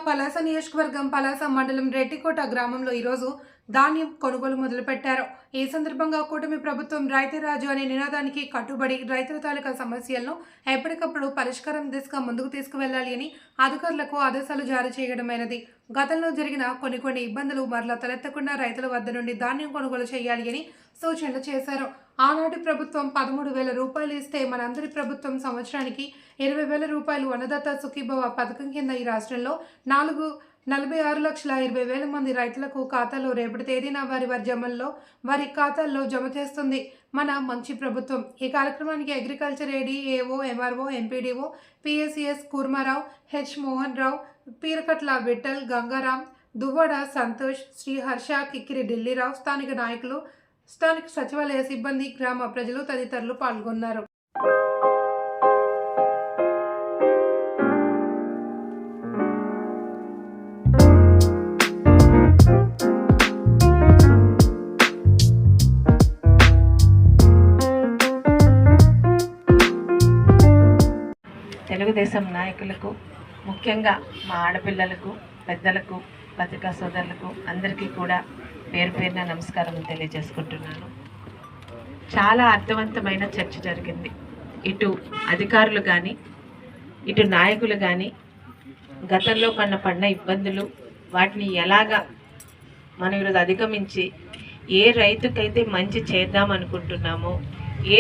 పలాస నియోజకవర్గం పలాస మండలం రెడ్డికోట గ్రామంలో ఈరోజు ధాన్యం కొనుగోలు మొదలుపెట్టారు. ఈ సందర్భంగా కూటమి ప్రభుత్వం రైతు రాజు అనే నినాదానికి కట్టుబడి రైతుల తాలూకా సమస్యలను ఎప్పటికప్పుడు పరిష్కారం దిశగా ముందుకు తీసుకువెళ్లాలి అని అధికారులకు ఆదేశాలు జారీ చేయడమైనది. గతంలో జరిగిన కొన్ని ఇబ్బందులు మరలా తలెత్తకుండా రైతుల వద్ద నుండి ధాన్యం కొనుగోలు చేయాలి అని సూచనలు చేశారు. ఆనాటి ప్రభుత్వం 13,000 రూపాయలు ఇస్తే మనందరి ప్రభుత్వం సంవత్సరానికి 20,000 రూపాయలు అన్నదాత సుఖీభవ పథకం కింద ఈ రాష్ట్రంలో 46,20,000 మంది రైతులకు ఖాతాలో రేపటి తేదీన వారి ఖాతాల్లో జమ చేస్తుంది మన మంచి ప్రభుత్వం. ఈ కార్యక్రమానికి agriculture AD, AO, MRO, MPDO, PSCS Kurmarao, H Mohan Rao, Peerakatla Vittal, Gangaram, Duvvada Santosh, Sriharsha, Kikkiri Dillirao, స్థానిక నాయకులు, స్థానిక సచివాలయ సిబ్బంది, గ్రామ ప్రజలు తదితరులు పాల్గొన్నారు. తెలుగుదేశం నాయకులకు, ముఖ్యంగా మా ఆడపిల్లలకు, పెద్దలకు, పత్రికా సోదరులకు అందరికీ కూడా పేరు పేరున నమస్కారం తెలియజేసుకుంటున్నాను. చాలా అర్థవంతమైన చర్చ జరిగింది. ఇటు అధికారులు కానీ, ఇటు నాయకులు కానీ గతంలో పడిన ఇబ్బందులు, వాటిని ఎలాగా మనం ఈరోజు అధిగమించి ఏ రైతుకైతే మంచి చేద్దాం అనుకుంటున్నామో, ఏ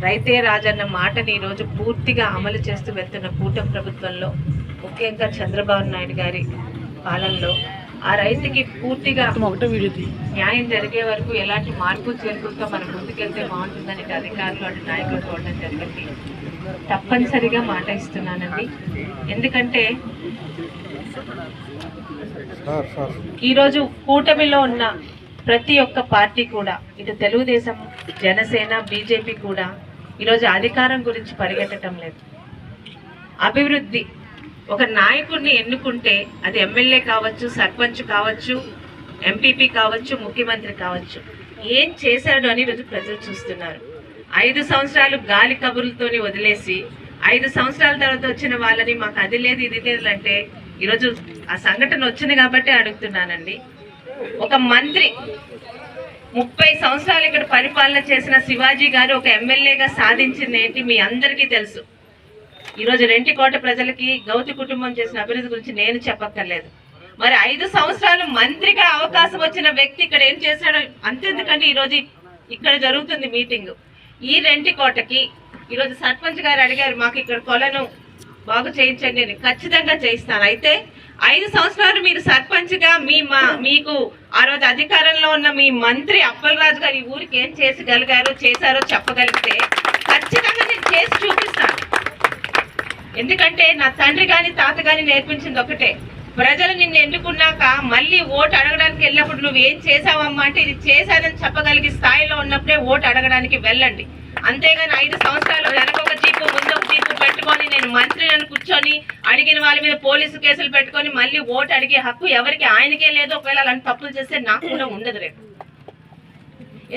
రైతే రాజన్న మాటని ఈరోజు పూర్తిగా అమలు చేస్తూ వెళ్తున్న కూటమి ప్రభుత్వంలో, ముఖ్యంగా చంద్రబాబు నాయుడు గారి పాలనలో ఆ రైతుకి పూర్తిగా న్యాయం జరిగే వరకు ఎలాంటి మార్పు చేరుకుంటూ మనం ముందుకెళ్తే బాగుంటుందని అధికారులు అటు నాయకులు చూడడం జరిగింది. తప్పనిసరిగా మాట ఇస్తున్నానండి. ఎందుకంటే ఈరోజు కూటమిలో ఉన్న ప్రతి ఒక్క పార్టీ కూడా, ఇటు తెలుగుదేశం, జనసేన, బీజేపీ కూడా ఈరోజు అధికారం గురించి పరిగెట్టడం లేదు. అభివృద్ధి, ఒక నాయకుడిని ఎన్నుకుంటే అది ఎమ్మెల్యే కావచ్చు, సర్పంచ్ కావచ్చు, ఎంపీపీ కావచ్చు, ముఖ్యమంత్రి కావచ్చు, ఏం చేశాడు అని ఈరోజు ప్రజలు చూస్తున్నారు. 5 సంవత్సరాలు గాలి కబుర్లతోని వదిలేసి 5 సంవత్సరాల తర్వాత వచ్చిన వాళ్ళని మాకు అది లేదు ఇది లేదు అంటే ఈరోజు ఆ సంఘటన వచ్చింది కాబట్టి అడుగుతున్నానండి. ఒక మంత్రి 30 సంవత్సరాలు ఇక్కడ పరిపాలన చేసిన శివాజీ గారు ఒక ఎమ్మెల్యేగా సాధించింది ఏంటి మీ అందరికీ తెలుసు. ఈరోజు రెంటికోట ప్రజలకి గౌతి కుటుంబం చేసిన అభివృద్ధి గురించి నేను చెప్పక్కర్లేదు. మరి 5 సంవత్సరాలు మంత్రిగా అవకాశం వచ్చిన వ్యక్తి ఇక్కడ ఏం చేశాడో అంతెందుకంటే ఈరోజు ఇక్కడ జరుగుతుంది మీటింగ్. ఈ రెంటికోటకి ఈరోజు సర్పంచ్ గారు అడిగారు, మాకు ఇక్కడ కొలను బాగు చేయించండి అని. ఖచ్చితంగా చేయిస్తాను. అయితే 5 సంవత్సరాలు మీరు సర్పంచ్గా మీకు ఆ రోజు అధికారంలో ఉన్న మీ మంత్రి అప్పలరాజు గారు ఈ ఊరికి ఏం చేశారో చెప్పగలిగితే ఖచ్చితంగా నేను చేసి చూపిస్తాను. ఎందుకంటే నా తండ్రి కానీ తాత కానీ నేర్పించింది ఒకటే, ప్రజలు నిన్ను ఎన్నుకున్నాక మళ్ళీ ఓటు అడగడానికి వెళ్ళినప్పుడు నువ్వు ఏం చేసావమ్మా అంటే ఇది చేశానని చెప్పగలిగే స్థాయిలో ఉన్నప్పుడే ఓటు అడగడానికి వెళ్ళండి. అంతేగాని 5 సంవత్సరాలు వెనకొక జీపు ముందొక జీపు పెట్టుకొని నేను మంత్రిని కూర్చొని అడిగిన వాళ్ళ మీద పోలీసు కేసులు పెట్టుకొని మళ్ళీ ఓటు అడిగే హక్కు ఎవరికి ఆయనకే లేదు. ఒకవేళ అలాంటి తప్పులు చేస్తే నాకు కూడా ఉండదు రేపు.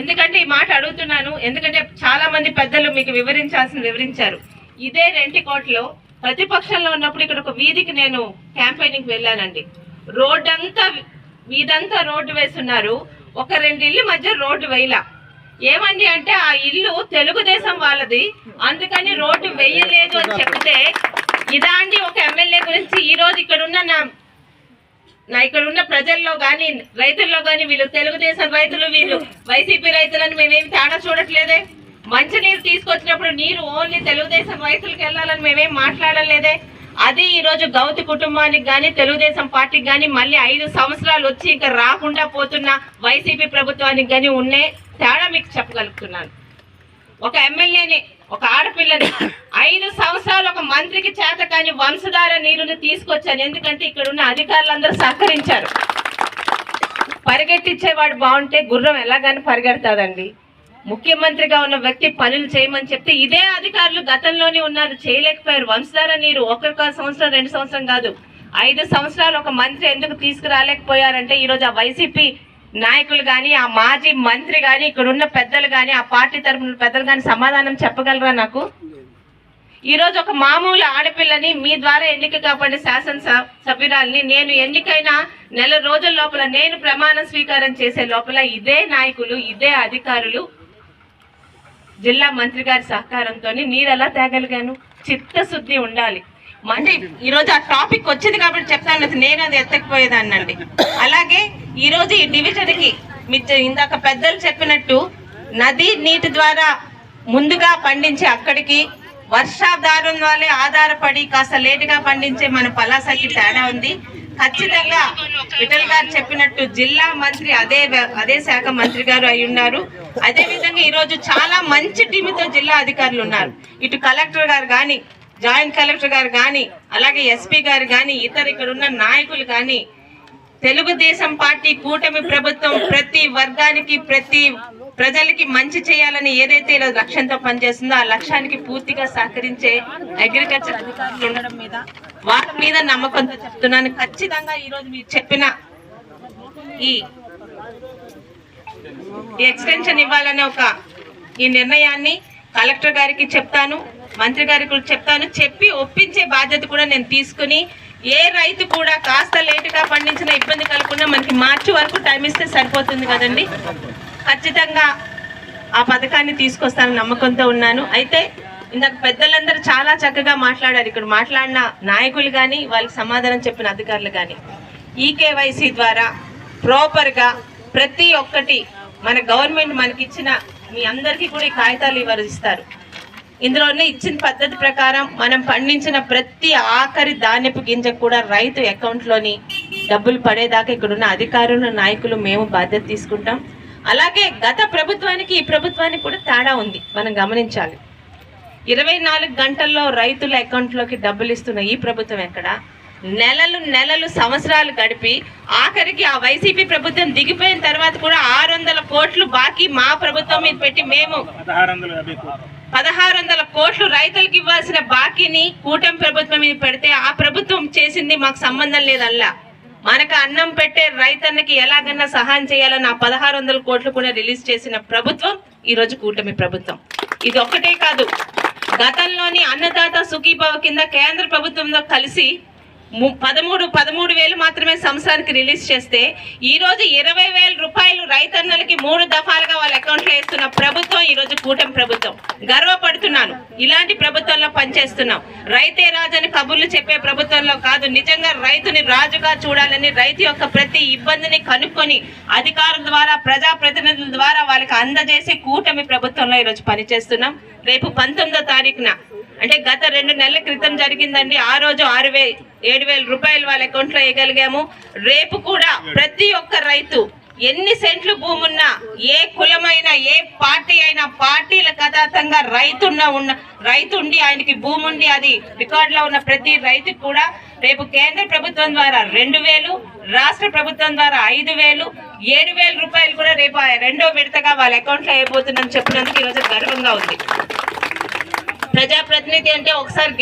ఎందుకంటే ఈ మాట అడుగుతున్నాను, ఎందుకంటే చాలా మంది పెద్దలు మీకు వివరించారు. ఇదే రెంటికోటలో ప్రతిపక్షంలో ఉన్నప్పుడు ఇక్కడ ఒక వీధికి నేను క్యాంపెయినింగ్ వెళ్ళానండి. వీధంతా రోడ్డు వేస్తున్నారు, ఒక 2 ఇళ్ళ మధ్య రోడ్డు వేయలా. ఏమండి అంటే ఆ ఇల్లు తెలుగుదేశం వాళ్ళది, అందుకని రోడ్డు వేయలేదు అని చెప్తే ఇదాంటి ఒక ఎమ్మెల్యే గురించి ఈ రోజు ఇక్కడున్న ప్రజల్లో కానీ రైతుల్లో కానీ వీళ్ళు తెలుగుదేశం రైతులు, వీళ్ళు వైసీపీ రైతులని మేమేమి తేడా చూడట్లేదే. మంచినీరు తీసుకొచ్చినప్పుడు నీరు ఓన్లీ తెలుగుదేశం రైతులకు వెళ్ళాలని మేమేం మాట్లాడలేదే. అది ఈరోజు గౌతి కుటుంబానికి కానీ తెలుగుదేశం పార్టీకి కానీ మళ్ళీ 5 సంవత్సరాలు వచ్చి ఇంకా రాకుండా పోతున్న వైసీపీ ప్రభుత్వానికి కానీ ఉన్నే తేడా మీకు చెప్పగలుగుతున్నాను. ఒక ఎమ్మెల్యేని, ఒక ఆడపిల్లని 5 సంవత్సరాలు ఒక మంత్రికి చేత కానీ వంశధార నీరుని తీసుకొచ్చాను. ఎందుకంటే ఇక్కడ ఉన్న అధికారులందరూ సహకరించారు. పరిగెట్టించేవాడు బాగుంటే గుర్రం ఎలాగని పరిగెడతాదండి. ముఖ్యమంత్రిగా ఉన్న వ్యక్తి పనులు చేయమని చెప్తే ఇదే అధికారులు గతంలోనే ఉన్నారు, చేయలేకపోయారు. వంశధార నీరు 1 సంవత్సరం 2 సంవత్సరం కాదు, 5 సంవత్సరాలు ఒక మంత్రి ఎందుకు తీసుకురాలేకపోయారంటే ఈరోజు ఆ వైసీపీ నాయకులు కానీ, ఆ మాజీ మంత్రి కానీ, ఇక్కడ ఉన్న పెద్దలు కానీ, ఆ పార్టీ తరఫున పెద్దలు కానీ సమాధానం చెప్పగలరా నాకు? ఈరోజు ఒక మామూలు ఆడపిల్లని మీ ద్వారా ఎన్నిక కాబడిన శాసనసభ్యురాల్ని నేను ఎన్నికైన నెల రోజుల లోపల నేను ప్రమాణ స్వీకారం చేసే లోపల ఇదే నాయకులు, ఇదే అధికారులు, జిల్లా మంత్రి గారి సహకారంతో నీరు ఎలా తేగలిగాను? చిత్తశుద్ధి ఉండాలి. అంటే ఈరోజు ఆ టాపిక్ వచ్చింది కాబట్టి చెప్తాను, నేను అది ఎత్తకపోయేదాన్నండి. అలాగే ఈరోజు ఈ డివిజన్కి ఇందాక పెద్దలు చెప్పినట్టు నది నీటి ద్వారా ముందుగా పండించే అక్కడికి వర్షాధారం వల్లే ఆధారపడి కాస్త లేటుగా పండించే మన పలాసకి తేడా ఉంది. ఖచ్చితంగా విఠల్ గారు చెప్పినట్టు జిల్లా మంత్రి అదే శాఖ మంత్రి గారు అయి ఉన్నారు. అదే విధంగా ఈరోజు చాలా మంచి టీముతో జిల్లా అధికారులు ఉన్నారు. ఇటు కలెక్టర్ గారు కానీ, జాయింట్ కలెక్టర్ గారు కానీ, అలాగే ఎస్పీ గారు కానీ, ఇతర ఇక్కడ ఉన్న నాయకులు కానీ, తెలుగుదేశం పార్టీ కూటమి ప్రభుత్వం ప్రతి వర్గానికి, ప్రతి ప్రజలకి మంచి చేయాలని ఏదైతే ఇలా లక్ష్యంతో పనిచేస్తుందో ఆ లక్ష్యానికి పూర్తిగా సహకరించే అగ్రికల్చర్ అధికారులు ఉండడం మీద వాటి మీద నమ్మకంతో చెప్తున్నాను. ఖచ్చితంగా ఈరోజు మీరు చెప్పిన ఈ ఎక్స్టెన్షన్ ఇవ్వాలనే ఈ నిర్ణయాన్ని కలెక్టర్ గారికి చెప్తాను, మంత్రి గారికి కూడా చెప్తాను. చెప్పి ఒప్పించే బాధ్యత కూడా నేను తీసుకుని ఏ రైతు కూడా కాస్త లేటుగా పండించిన ఇబ్బంది కలగకుండా మనకి మార్చి వరకు టైం ఇస్తే సరిపోతుంది కదండి. ఖచ్చితంగా ఆ పథకాన్ని తీసుకొస్తానని నమ్మకంతో ఉన్నాను. అయితే ఇందాక పెద్దలందరూ చాలా చక్కగా మాట్లాడారు. ఇక్కడ మాట్లాడిన నాయకులు కానీ, వాళ్ళకి సమాధానం చెప్పిన అధికారులు కానీ, ఈకేవైసీ ద్వారా ప్రాపర్గా ప్రతి ఒక్కటి మన గవర్నమెంట్ మనకి ఇచ్చిన మీ అందరికీ కూడా ఈ కాగితాలు ఇస్తారు. ఇందులోనే ఇచ్చిన పద్ధతి ప్రకారం మనం పండించిన ప్రతి ఆఖరి ధాన్యపు గింజకు కూడా రైతు అకౌంట్లోని డబ్బులు పడేదాకా ఇక్కడున్న అధికారులు, నాయకులు మేము బాధ్యత తీసుకుంటాం. అలాగే గత ప్రభుత్వానికి ఈ ప్రభుత్వానికి కూడా తేడా ఉంది, మనం గమనించాలి. 24 గంటల్లో రైతుల అకౌంట్లోకి డబ్బులు ఇస్తున్న ఈ ప్రభుత్వం ఎక్కడ? నెలలు సంవత్సరాలు గడిపి ఆఖరికి ఆ వైసీపీ ప్రభుత్వం దిగిపోయిన తర్వాత కూడా 600 కోట్లు బాకీ మా ప్రభుత్వం మీద పెట్టి మేము 1600 కోట్లు రైతులకు ఇవ్వాల్సిన బాకీని కూటమి ప్రభుత్వం మీద పెడితే ఆ ప్రభుత్వం చేసింది మాకు సంబంధం లేదల్లా. మనకు అన్నం పెట్టే రైతన్నకి ఎలాగన్నా సహాయం చేయాలని ఆ 1600 కోట్లు కూడా రిలీజ్ చేసిన ప్రభుత్వం ఈరోజు కూటమి ప్రభుత్వం. ఇది ఒక్కటే కాదు, గతంలోని అన్నదాత సుఖీభవ కింద కేంద్ర ప్రభుత్వంతో కలిసి 13,000 మాత్రమే సంవత్సరానికి రిలీజ్ చేస్తే ఈరోజు 20,000 రూపాయలు రైతన్నలకి 3 దఫాలుగా వాళ్ళ అకౌంట్లో వేస్తున్న ప్రభుత్వం ఈరోజు కూటమి ప్రభుత్వం. గర్వపడుతున్నాను, ఇలాంటి ప్రభుత్వంలో పనిచేస్తున్నాం. రైతే రాజని కబుర్లు చెప్పే ప్రభుత్వంలో కాదు, నిజంగా రైతుని రాజుగా చూడాలని, రైతు యొక్క ప్రతి ఇబ్బందిని కనుక్కొని అధికారుల ద్వారా, ప్రజాప్రతినిధుల ద్వారా వాళ్ళకి అందజేసి కూటమి ప్రభుత్వంలో ఈరోజు పనిచేస్తున్నాం. రేపు 19వ తారీఖున అంటే గత 2 నెలల క్రితం జరిగిందండి. ఆ రోజు 7,000 రూపాయలు వాళ్ళ అకౌంట్లో వేయగలిగాము. రేపు కూడా ప్రతి ఒక్క రైతు ఎన్ని సెంట్లు భూమి ఉన్నా, ఏ కులమైనా, ఏ పార్టీ అయినా, పార్టీలకు అతీతంగా రైతు ఉండి ఆయనకి భూమి ఉండి అది రికార్డులో ఉన్న ప్రతి రైతుకు కూడా రేపు కేంద్ర ప్రభుత్వం ద్వారా 2,000, రాష్ట్ర ప్రభుత్వం ద్వారా 5,000, 7,000 రూపాయలు కూడా రేపు 2వ విడతగా వాళ్ళ అకౌంట్లో వేయబోతుందని చెప్పినందుకు ఈరోజు గర్వంగా ఉంది. ప్రజాప్రతినిధి అంటే ఒకసారి